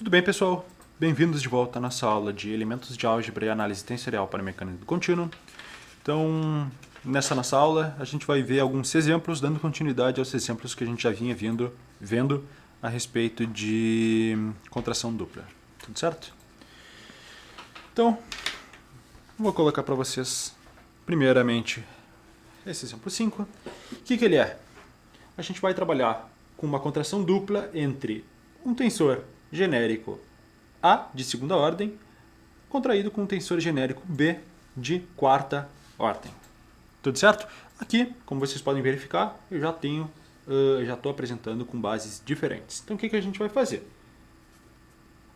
Tudo bem, pessoal? Bem-vindos de volta à nossa aula de elementos de álgebra e análise tensorial para mecânica do contínuo. Então, nessa nossa aula, a gente vai ver alguns exemplos, dando continuidade aos exemplos que a gente já vinha vendo a respeito de contração dupla. Tudo certo? Então, vou colocar para vocês, primeiramente, esse exemplo 5. O que ele é? A gente vai trabalhar com uma contração dupla entre um tensor genérico A de segunda ordem contraído com um tensor genérico B de quarta ordem. Tudo certo? Aqui, como vocês podem verificar, eu já estou apresentando com bases diferentes. Então o que a gente vai fazer?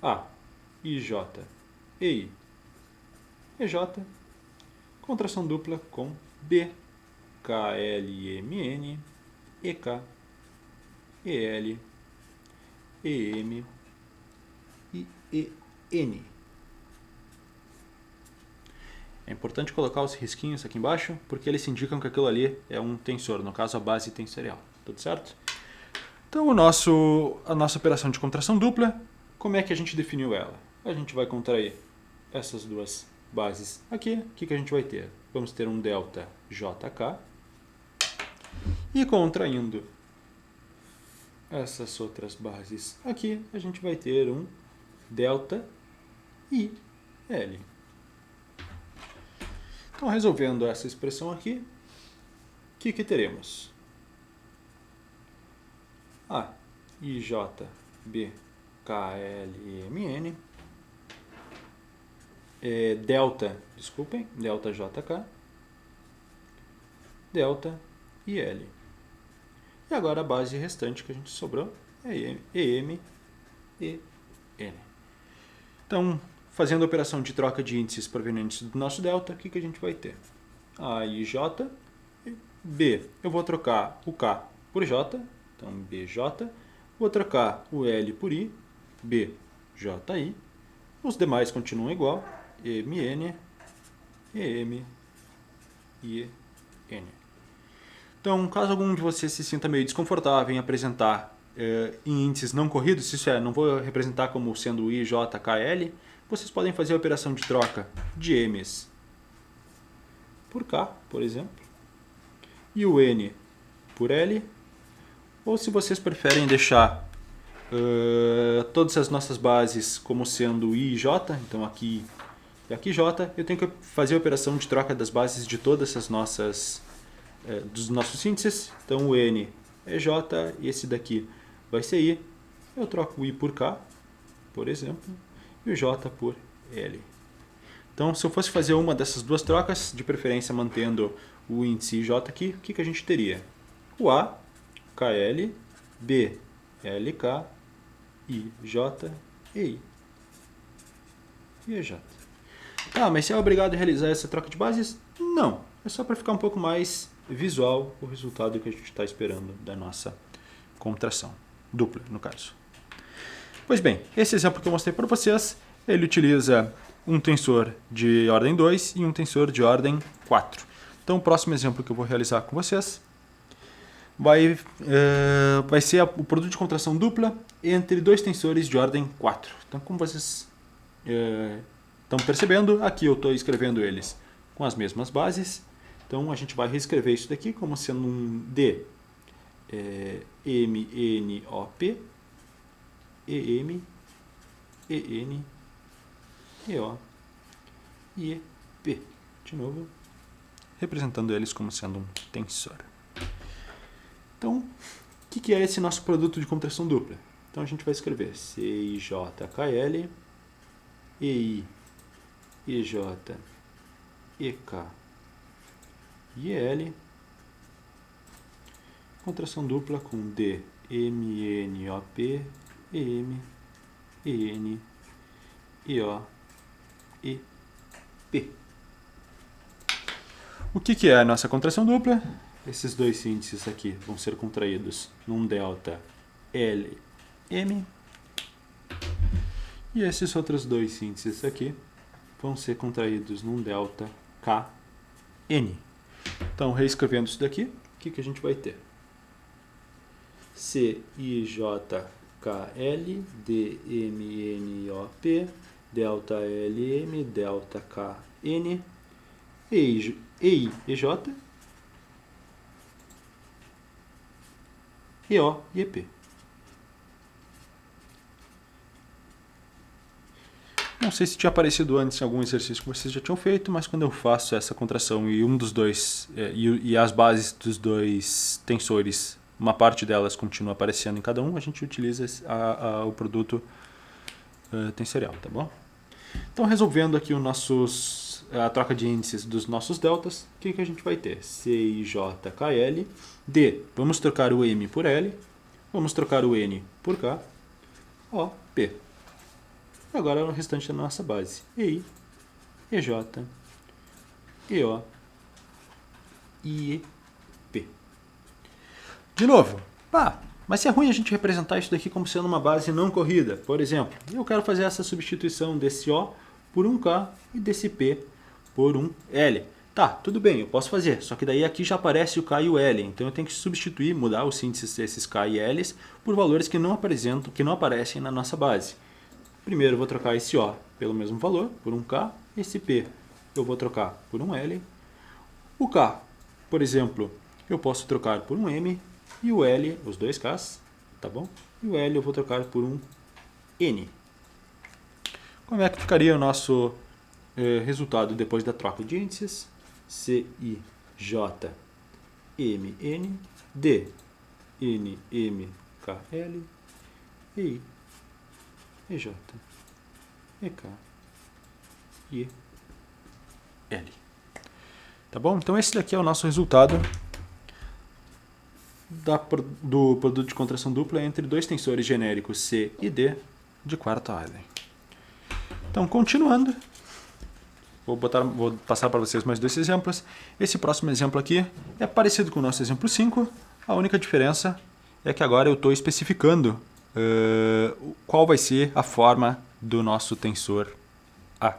A, IJ, EI, EJ, contração dupla com B, KLMN, EK, EL, EM e EN. É importante colocar os risquinhos aqui embaixo, porque eles indicam que aquilo ali é um tensor, no caso a base tensorial. Tudo certo? Então a nossa operação de contração dupla, como é que a gente definiu ela? A gente vai contrair essas duas bases aqui. O que a gente vai ter? Vamos ter um delta JK. E contraindo essas outras bases aqui, a gente vai ter um delta IL. Então, resolvendo essa expressão aqui, o que teremos? A, IJ, B, KLMN, delta JK, delta IL. E agora a base restante que a gente sobrou é EM e N. Então, fazendo a operação de troca de índices provenientes do nosso delta, o que a gente vai ter? A e J, B, eu vou trocar o K por J, então BJ, vou trocar o L por I, BJI, os demais continuam igual, MN, EM e EN. Então, caso algum de vocês se sinta meio desconfortável em apresentar em índices não corridos, isso é, não vou representar como sendo I, J, K, L, vocês podem fazer a operação de troca de M's por K, por exemplo, e o N por L, ou se vocês preferem deixar todas as nossas bases como sendo I e J, então aqui e aqui J, eu tenho que fazer a operação de troca das bases de todas as nossas dos nossos índices. Então o N é J e esse daqui vai ser I. Eu troco o I por K, por exemplo, e o J por L. Então, se eu fosse fazer uma dessas duas trocas, de preferência mantendo o índice J aqui, o que a gente teria? O A, KL, B, LK, I, J, EI e EJ. Ah, mas você é obrigado a realizar essa troca de bases? Não. É só para ficar um pouco mais visual o resultado que a gente está esperando da nossa contração dupla, no caso. Pois bem, esse exemplo que eu mostrei para vocês, ele utiliza um tensor de ordem 2 e um tensor de ordem 4. Então, o próximo exemplo que eu vou realizar com vocês vai ser o produto de contração dupla entre dois tensores de ordem 4. Então, como vocês estão percebendo, aqui eu estou escrevendo eles com as mesmas bases. Então, a gente vai reescrever isso daqui como sendo um D, MNOP, EM, EN, EO e EP. De novo, representando eles como sendo um tensor. Então, o que é esse nosso produto de contração dupla? Então, a gente vai escrever CIJKL, EI, EJ, EK e EL, contração dupla com D, MNOP, EM, EN, EO e P. O que é a nossa contração dupla? Esses dois índices aqui vão ser contraídos num delta LM e esses outros dois índices aqui vão ser contraídos num delta KN. Então, reescrevendo isso daqui, o que a gente vai ter? CIJKL KL, DMNOP, delta LM, delta KN, EI, EJ, EO e EP. Não sei se tinha aparecido antes em algum exercício que vocês já tinham feito, mas quando eu faço essa contração e um dos dois e as bases dos dois tensores, uma parte delas continua aparecendo em cada um, a gente utiliza o produto tensorial, tá bom? Então, resolvendo aqui a troca de índices dos nossos deltas, o que a gente vai ter? CIJKL, D, vamos trocar o M por L, vamos trocar o N por K, O, P. Agora o restante da nossa base. EI, EJ, EO e EP. De novo, mas se é ruim a gente representar isso daqui como sendo uma base não corrida. Por exemplo, eu quero fazer essa substituição desse O por um K e desse P por um L. Tá, tudo bem, eu posso fazer, só que daí aqui já aparece o K e o L, então eu tenho que substituir, mudar os índices desses K e Ls por valores que não aparecem na nossa base. Primeiro eu vou trocar esse O pelo mesmo valor, por um K. Esse P eu vou trocar por um L. O K, por exemplo, eu posso trocar por um M. E o L, os dois Ks, tá bom? E o L eu vou trocar por um N. Como é que ficaria o nosso resultado depois da troca de índices? CIJ MN, D NMKL, EI, EJ, EK e L. Tá bom? Então esse daqui é o nosso resultado do produto de contração dupla entre dois tensores genéricos C e D de quarta ordem. Então, continuando, vou passar para vocês mais dois exemplos. Esse próximo exemplo aqui é parecido com o nosso exemplo 5. A única diferença é que agora eu estou especificando qual vai ser a forma do nosso tensor A.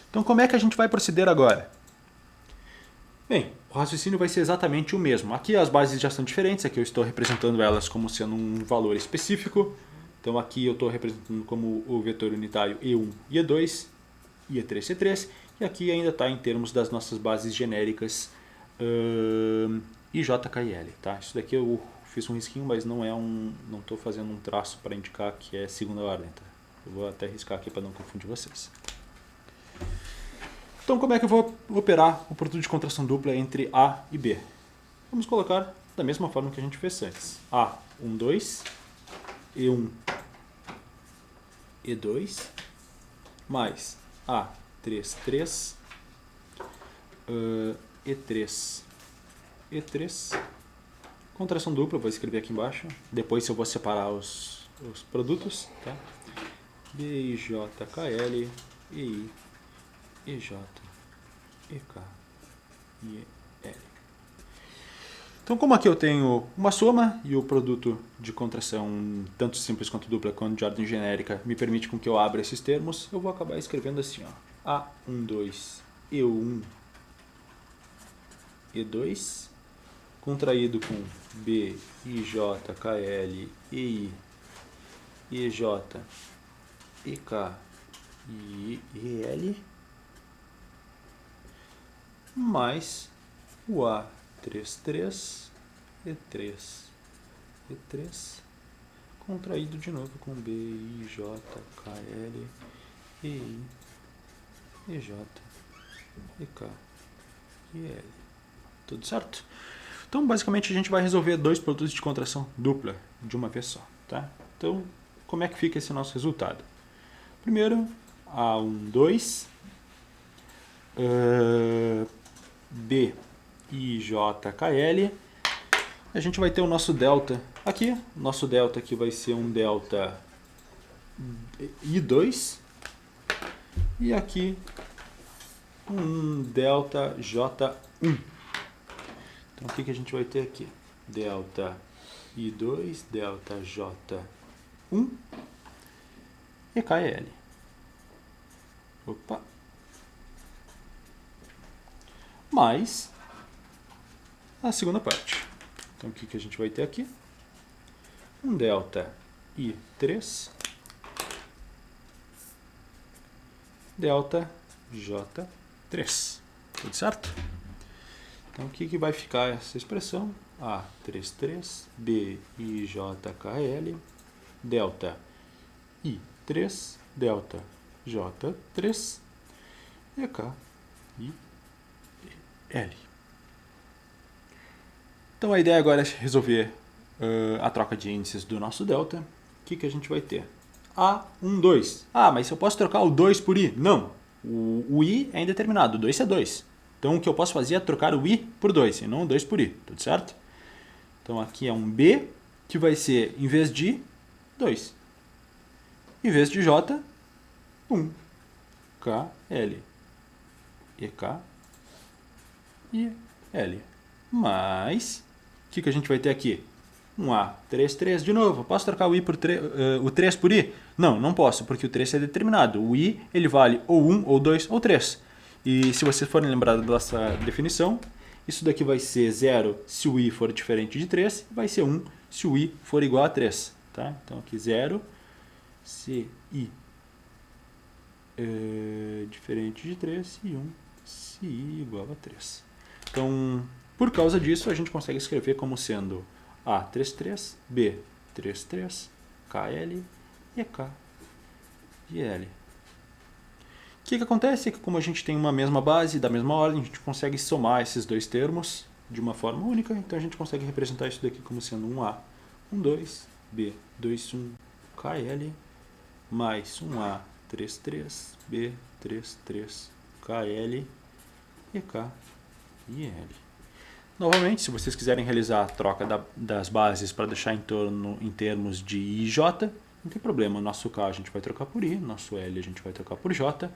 Então, como é que a gente vai proceder agora? Bem, o raciocínio vai ser exatamente o mesmo. Aqui as bases já são diferentes, aqui eu estou representando elas como sendo um valor específico. Então aqui eu estou representando como o vetor unitário E1 e E2, E3 e C3, e aqui ainda está em termos das nossas bases genéricas IJ, K e L. Tá? Isso daqui eu fiz um risquinho, mas não estou fazendo um traço para indicar que é segunda ordem. Tá? Eu vou até riscar aqui para não confundir vocês. Então, como é que eu vou operar o produto de contração dupla entre A e B? Vamos colocar da mesma forma que a gente fez antes. A1, 2, E1, E2, mais A3, 3, E3, E3. Contração dupla, vou escrever aqui embaixo. Depois eu vou separar os produtos. Tá? BIJKL, EI, EJ, EK e L. Então, como aqui eu tenho uma soma e o produto de contração, tanto simples quanto dupla, quanto de ordem genérica, me permite com que eu abra esses termos, eu vou acabar escrevendo assim, ó, A1, 2, E1, E2, contraído com B, IJ, KL, EI, EJ, EK e EL, mais o A33, E3, E3, contraído de novo com B, IJ, KL, EI, EJ, EK e L. Tudo certo? Então, basicamente, a gente vai resolver dois produtos de contração dupla de uma vez só. Tá? Então, como é que fica esse nosso resultado? Primeiro, A1, 2, B, IJ, KL. A gente vai ter o nosso delta aqui. Nosso delta aqui vai ser um delta I2. E aqui um delta J1. Então, o que a gente vai ter aqui? Delta I2, delta J1 e KL. Opa! Mais a segunda parte. Então, o que a gente vai ter aqui? Um delta delta J3. Tudo certo? Então, o que vai ficar essa expressão? A33 BIJKL delta I3 delta J3 EK e L. Então, a ideia agora é resolver a troca de índices do nosso delta. O que a gente vai ter? A1, 2. Ah, mas eu posso trocar o 2 por I? Não. O I é indeterminado, o 2 é 2. Então, o que eu posso fazer é trocar o I por 2, e não o 2 por I. Tudo certo? Então, aqui é um B, que vai ser, em vez de 2. Em vez de J, 1. K, L. EK e L. Mas, o que a gente vai ter aqui? Um A, 3, 3. De novo, posso trocar o I por o 3 por I? Não, não posso, porque o 3 é determinado. O I ele vale ou 1, ou 2, ou 3. E se vocês forem lembrar dessa definição, isso daqui vai ser 0 se o I for diferente de 3, vai ser 1 se o I for igual a 3. Tá? Então aqui 0 se I é diferente de 3 e 1 se I igual a 3. Então, por causa disso, a gente consegue escrever como sendo A33, B33, KL, EK e L. O que acontece é que, como a gente tem uma mesma base, da mesma ordem, a gente consegue somar esses dois termos de uma forma única, então a gente consegue representar isso daqui como sendo um A, 1, 2, B, 2, 1, KL, mais um A, 3, 3, B, 3, 3, KL, EK e L. Novamente, se vocês quiserem realizar a troca das bases para deixar em termos de I e J, não tem problema. Nosso K a gente vai trocar por I, nosso L a gente vai trocar por J.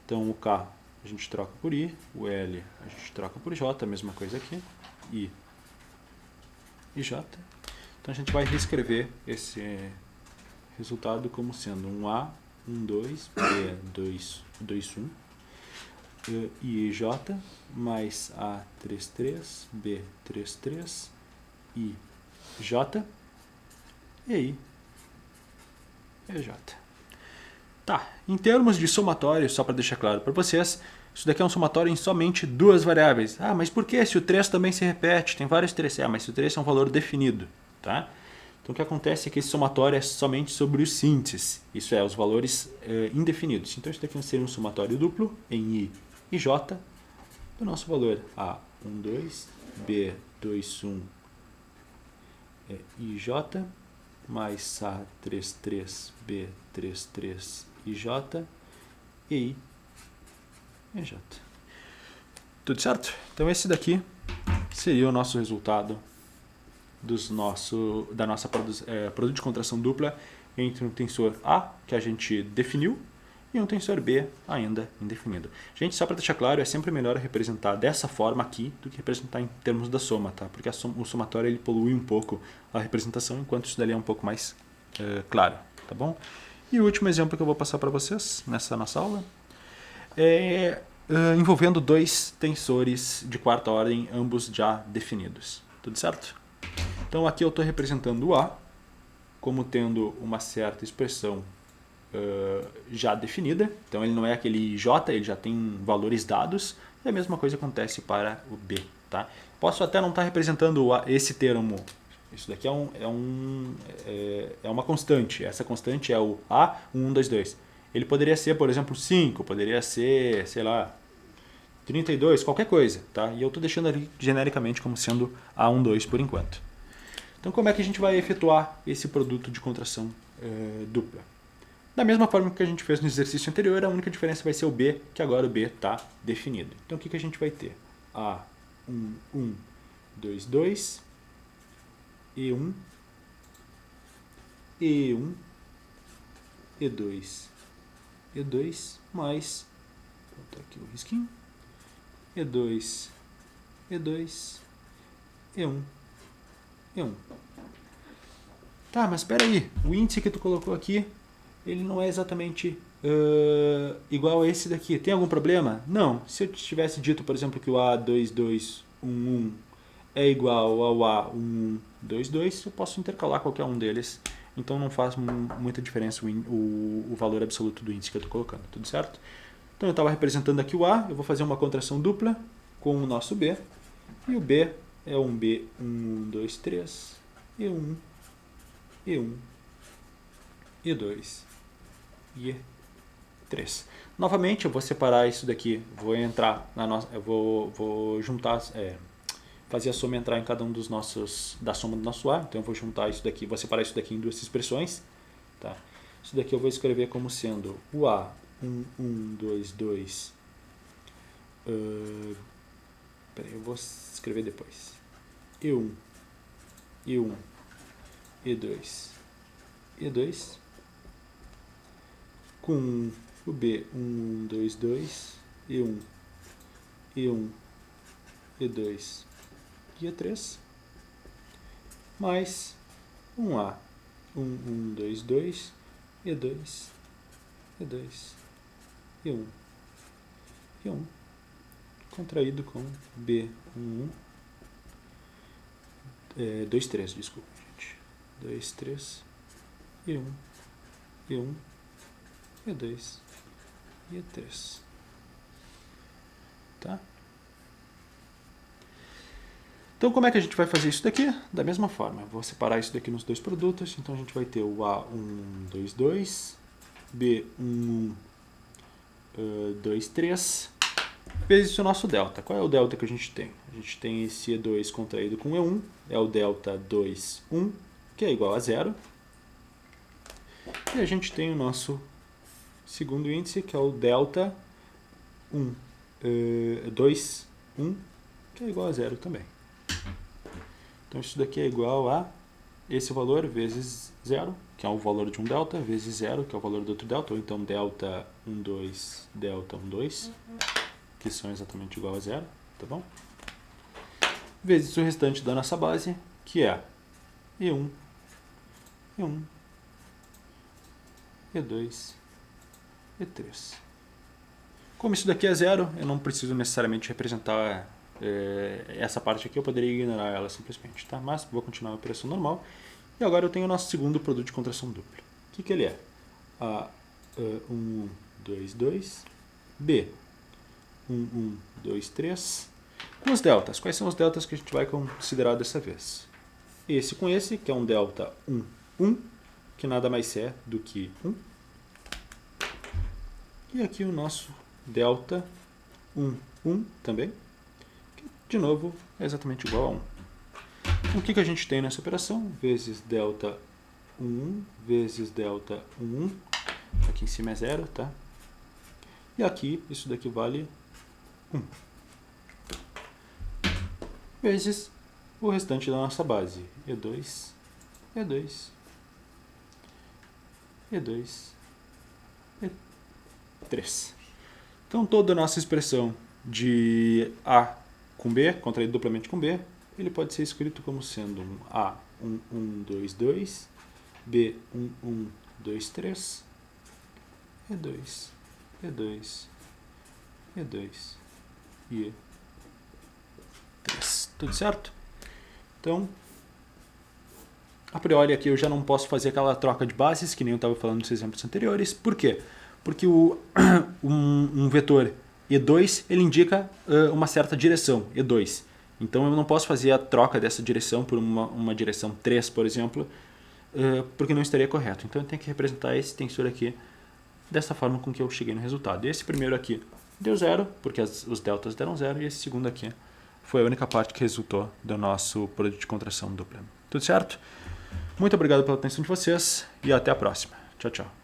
Então o K a gente troca por I, o L a gente troca por J, a mesma coisa aqui, I e J. Então a gente vai reescrever esse resultado como sendo um A, 1, 2, B, 2, 2, 1. I e J mais A33, B33, I, J e I e J. Tá, em termos de somatório, só para deixar claro para vocês, isso daqui é um somatório em somente duas variáveis. Ah, mas por que? Se o 3 também se repete, tem vários 3. Mas se o 3 é um valor definido, tá? Então o que acontece é que esse somatório é somente sobre os índices, isso é, os valores indefinidos. Então isso daqui seria um somatório duplo em I e J do nosso valor A12, B21 e J mais A33, B33 e J e I e J. Tudo certo? Então esse daqui seria o nosso resultado da nossa produto de contração dupla entre um tensor A, que a gente definiu, e um tensor B ainda indefinido. Gente, só para deixar claro, é sempre melhor representar dessa forma aqui do que representar em termos da soma, tá? Porque o somatório ele polui um pouco a representação, enquanto isso dali é um pouco mais claro, tá bom? E o último exemplo que eu vou passar para vocês nessa nossa aula é envolvendo dois tensores de quarta ordem, ambos já definidos. Tudo certo? Então aqui eu estou representando o A como tendo uma certa expressão já definida, então ele não é aquele J, ele já tem valores dados, e a mesma coisa acontece para o B. Tá? Posso até não estar representando esse termo, isso daqui é uma constante, essa constante é o A11, 2, 2. Ele poderia ser, por exemplo, 5, poderia ser, sei lá, 32, qualquer coisa, tá? E eu estou deixando ali genericamente como sendo A12 2 por enquanto. Então como é que a gente vai efetuar esse produto de contração dupla? Da mesma forma que a gente fez no exercício anterior, a única diferença vai ser o B, que agora o B está definido. Então o que a gente vai ter? A1, 1, 2, 2, E1, E1, E2, E2, mais, vou botar aqui o risquinho, E2, E2, E1, E1. Tá, mas espera aí, o índice que tu colocou aqui, ele não é exatamente igual a esse daqui. Tem algum problema? Não. Se eu tivesse dito, por exemplo, que o A2211 é igual ao A1122, eu posso intercalar qualquer um deles então não faz muita diferença o valor absoluto do índice que eu estou colocando, tudo certo? Então eu estava representando aqui o A, eu vou fazer uma contração dupla com o nosso B, e o B é um B, 1, 2, 3, E1, E1, E2, E3. Novamente eu vou separar isso daqui, vou entrar na nossa, eu vou juntar, fazer a soma entrar em cada um dos nossos, da soma do nosso A, então eu vou juntar isso daqui, vou separar isso daqui em duas expressões, tá? Isso daqui eu vou escrever como sendo o A, 1, 1, 2, 2, peraí, eu vou escrever depois, E1, E1, E2, E2, com o B, 1, 2, 2, E1, E1, E2 e E3, mais um A, 1, 1, 2, 2, E2, E2, E1, E1, contraído com B, 1, 1, 2, 3, desculpa, gente, 2, 3, E1, E1, E2 e E3, tá? Então, como é que a gente vai fazer isso daqui? Da mesma forma, eu vou separar isso daqui nos dois produtos. Então, a gente vai ter o A122, B11, 23, vezes o nosso delta. Qual é o delta que a gente tem? A gente tem esse E2 contraído com E1, é o delta 2, 1, que é igual a 0. E a gente tem o nosso segundo índice, que é o delta 2, 1, que é igual a 0 também. Então, isso daqui é igual a esse valor vezes 0, que é o valor de um delta, vezes 0, que é o valor do outro delta, ou então delta 1, 2, delta 1, 2, que são exatamente igual a 0, tá bom? Vezes o restante da nossa base, que é E1, E1, E2, E3. Como isso daqui é 0, eu não preciso necessariamente representar essa parte aqui, eu poderia ignorar ela simplesmente, tá? Mas vou continuar a operação normal. E agora eu tenho o nosso segundo produto de contração dupla. O que ele é? A1, 2, 2, B, 1, 1, 2, 3. Com os deltas, quais são os deltas que a gente vai considerar dessa vez? Esse com esse, que é um delta 1, 1, que nada mais é do que 1. E aqui o nosso delta 1, 1 também, que de novo é exatamente igual a 1. Então, o que a gente tem nessa operação? Vezes delta 1, vezes delta 1, aqui em cima é 0, tá? E aqui, isso daqui vale 1. Vezes o restante da nossa base, E2, E2, E2, E3. Então, toda a nossa expressão de A com B, contraído duplamente com B, ele pode ser escrito como sendo um A, 1, 1, 2, 2, B, 1, 1, 2, 3, E2, E2, E2 e E3. Tudo certo? Então, a priori aqui eu já não posso fazer aquela troca de bases, que nem eu estava falando nos exemplos anteriores. Por quê? Porque um vetor E2 ele indica uma certa direção, E2. Então eu não posso fazer a troca dessa direção por uma direção 3, por exemplo, porque não estaria correto. Então eu tenho que representar esse tensor aqui dessa forma com que eu cheguei no resultado. Esse primeiro aqui deu 0, porque os deltas deram 0, e esse segundo aqui foi a única parte que resultou do nosso produto de contração dupla. Tudo certo? Muito obrigado pela atenção de vocês e até a próxima. Tchau, tchau.